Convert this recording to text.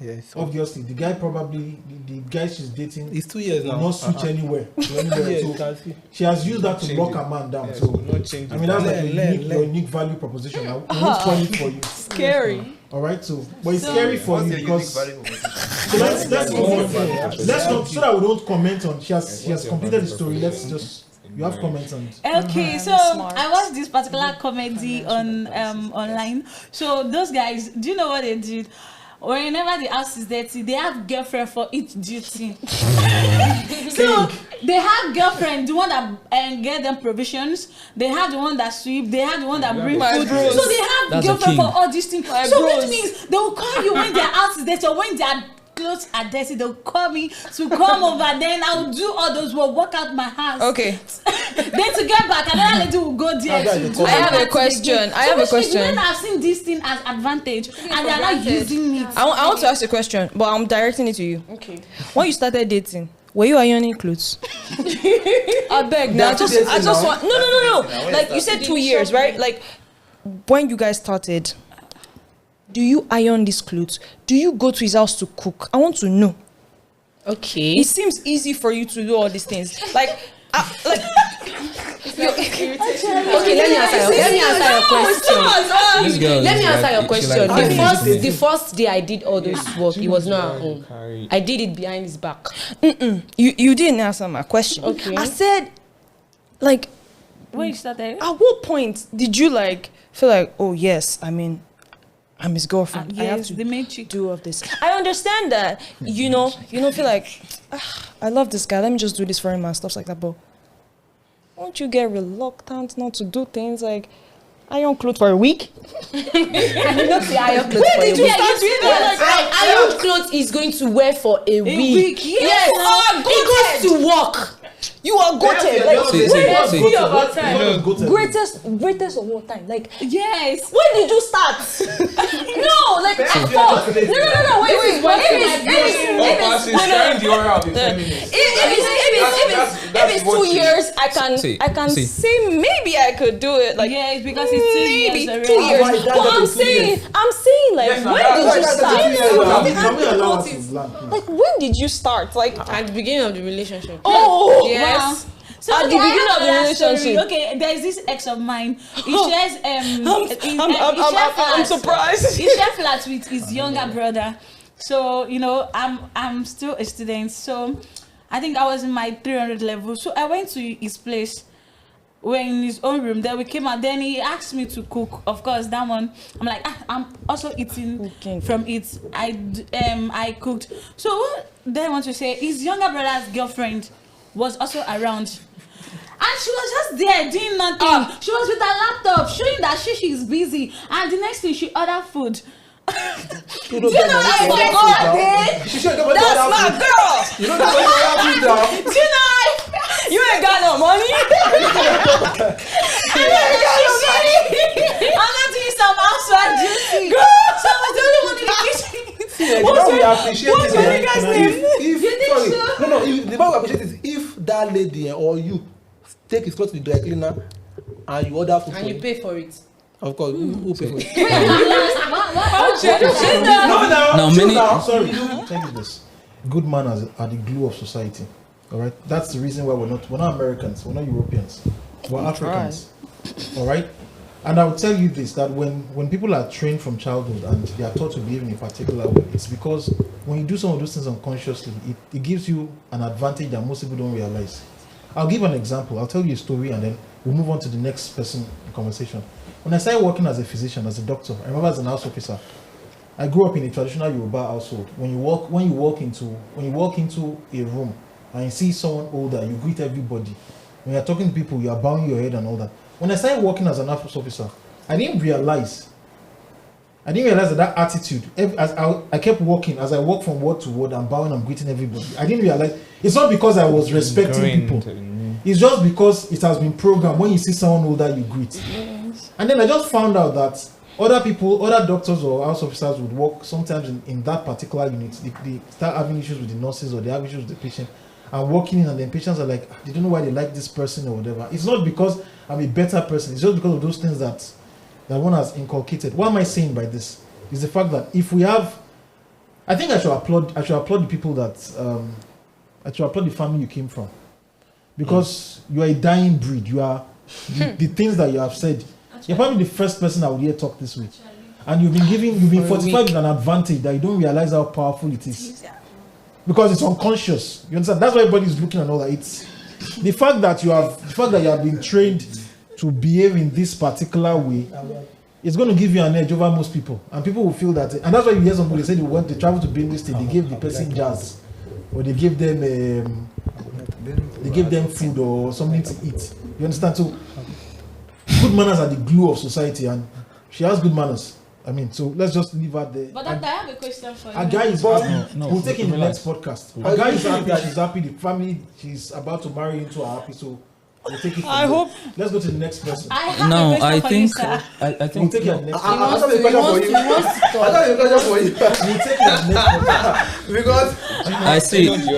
Yeah, obviously the guy probably the guy she's dating. It's 2 years now. Not switch anywhere. So she has used that to lock her man down. Yeah, So not I mean that's like your unique value proposition. I won't spoil it for you. Scary. All right, so but it's scary for you because. So let's not so that we don't comment on. She has completed the story. Let's just. You have comments on it. Okay, so I watched this particular comedy on online. So those guys, do you know what they did? Whenever the house is dirty, they have girlfriend for each duty. So they have girlfriend, the one that get them provisions. They have the one that sweep. They have the one that bring food. So they have girlfriend for all these things. So which means they will call you when their house is dirty or when their clothes are dirty. They'll call me to come over. Then I'll do all those work out my house. Okay. Then to get back, another lady will go there. I have a question. I've seen this thing as advantage, and they are not using it. I want to ask a question, but I'm directing it to you. Okay. When you started dating, were you ironing clothes? I beg now. I just want. No. Like you said, 2 years, right? Like when you guys started, do you iron these clothes? Do you go to his house to cook? I want to know. Okay. It seems easy for you to do all these things. Like. Okay, let me answer your question. Let me answer your question. The first day I did all this work, it was not at home. I did it behind his back. You didn't answer my question. Okay. I said, like, when you started, at what point did you like feel like, oh yes, I mean, I'm his girlfriend. Yes, I have to they made you do all of this. I understand that, you know, feel like, I love this guy. Let me just do this for him and stuff like that. But won't you get reluctant not to do things like iron clothes for a week? I did not say iron clothes for a week. Iron clothes is going to wear for a week. Yes. It goes to work. You are goated. Greatest of all time. Like, yes. When did you start? No, like at first. No. Wait. If it's 2 years, I can say maybe I could do it. Like, yes, because it's 2 years. Maybe 2 years. But I'm saying like, when did you start? Like, when did you start? Like, at the beginning of the relationship. Oh, yes. Wow. So at the beginning of the relationship. Okay, there's this ex of mine. He shares I'm surprised. He shares flats with his younger brother. So I'm still a student. So I think I was in my 300 level. So I went to his place. We're in his own room. Then we came out. Then he asked me to cook. Of course, that one. I'm like, I'm also eating from it. I cooked. So what I want to say, his younger brother's girlfriend was also around. And she was just there doing nothing. She was with her laptop, showing that she is busy. And the next thing, she ordered food. You know that's my girl. That's my girl. You know that's Do you know? You ain't got no money. I'm not doing some housework duty. So I was the only one in the kitchen. What's the guy's name? The man will appreciate is if that lady or you take his clothes to the dry cleaner and you order food and you pay for it. Of course, who pay for it? Tell you this. Good manners are the glue of society. All right, that's the reason why we're not Americans, we're not Europeans, we're Africans. All right, and I will tell you this, that when people are trained from childhood and they are taught to behave in a particular way, it's because when you do some of those things unconsciously, it gives you an advantage that most people don't realize. I'll give an example. I'll tell you a story and then we'll move on to the next person in conversation. When I started working as a physician, as a doctor, I remember as an house officer, I grew up in a traditional Yoruba household. When you walk into a room and you see someone older, you greet everybody. When you're talking to people, you are bowing your head and all that. When I started working as an house officer, I didn't realize that attitude. As I kept walking, as I walked from word to word, I'm bowing, I'm greeting everybody. I didn't realize it's not because I was respecting people. It's just because it has been programmed. When you see someone older, you greet. Yes. And then I just found out that other doctors or house officers would work sometimes in that particular unit. They start having issues with the nurses or they have issues with the patient. And walking in and then patients are like, they don't know why they like this person or whatever. It's not because I'm a better person. It's just because of those things that one has inculcated. What am I saying by this? Is the fact that if we have I think I should applaud the people that I should applaud the family you came from, because you are a dying breed. You are the things that you have said. You're probably the first person I would hear talk this way, and you've been fortified with an advantage that you don't realize how powerful it is, because it's unconscious. You understand? That's why everybody is looking and all that. It's the fact that you have been trained to behave in this particular way. It's going to give you an edge over most people, and people will feel that. And that's why you hear somebody say they travel to Benue State, they gave the person jazz, or they give them food or something to eat. You understand? So good manners are the glue of society, and she has good manners. I mean, so let's just leave her there. But I have a question for you. A guy is happy. We'll take it in the next podcast. A guy is happy. She's happy. The family she's about to marry into are happy. So we'll take it. I hope. Let's go to the next person. I think We'll take it at next. I have a question for you. I have a question for you. We'll take it at next podcast. Because I see. he wants to